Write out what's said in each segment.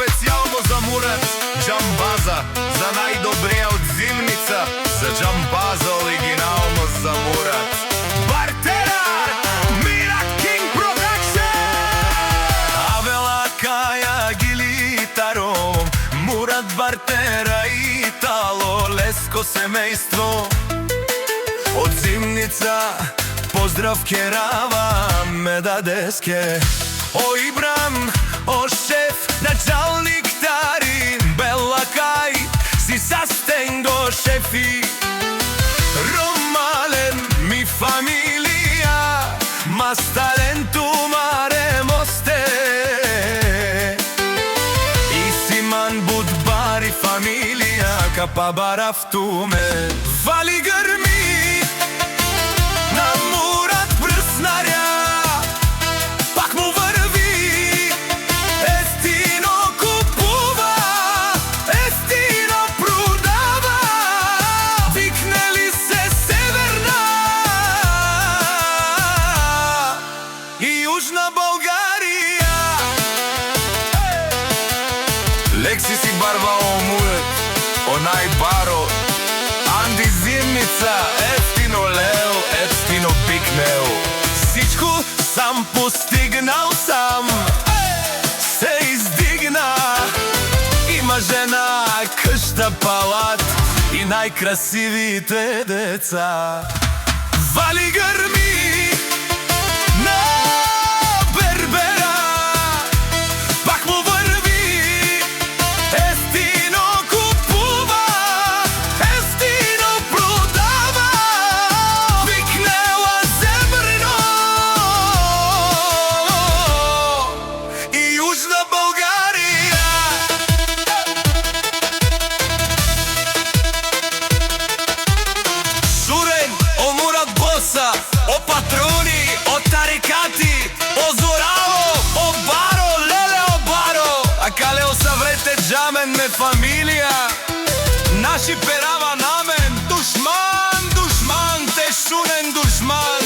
специјално за Мурат Џамбаза, за најдобрија од зимница, за Џамбаза оригинално за Мурат Бартера, Мира Кинг Продакшн. Авела Каја Гилитаром, Мурат Бартера и Тало, Леско семејство од зимница. Поздрав керава ме дадеске. О Ибрам, о шеф, началник Тарин, Бела Кај, си састенго шефи. Ромален ми фамилија, мас таленту маре мосте. Исиман Будбари фамилија, капа барафтуме. Вали грми на Мурат брснарја, пак му врви, естино купува, естино продава. Викнели се Северна и Јужна Българија. Лекси си барвао Мурат, онај баро, Анди зимница, ефтино лео, ефтино пикнео. Сичко сам постигнал сам, се издигна. Има жена, къща, палат и најкрасивите деца. Вали грми на Бербера, пак му врви, естино купува, естино продава. Викнела Северно и Јужна Българија. Шурен, о Мурат Боса, о патрони, о тарикати, о Зораво, о Баро, леле о Баро. А кале о Саврете Џамен ме фамилија, наши перава намен. Душман, душман, те шунен душман.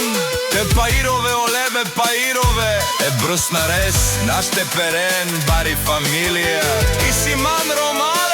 Те паирове, олебе паирове, е брснарес, наште перен, бари фамилија. Исиман Ромале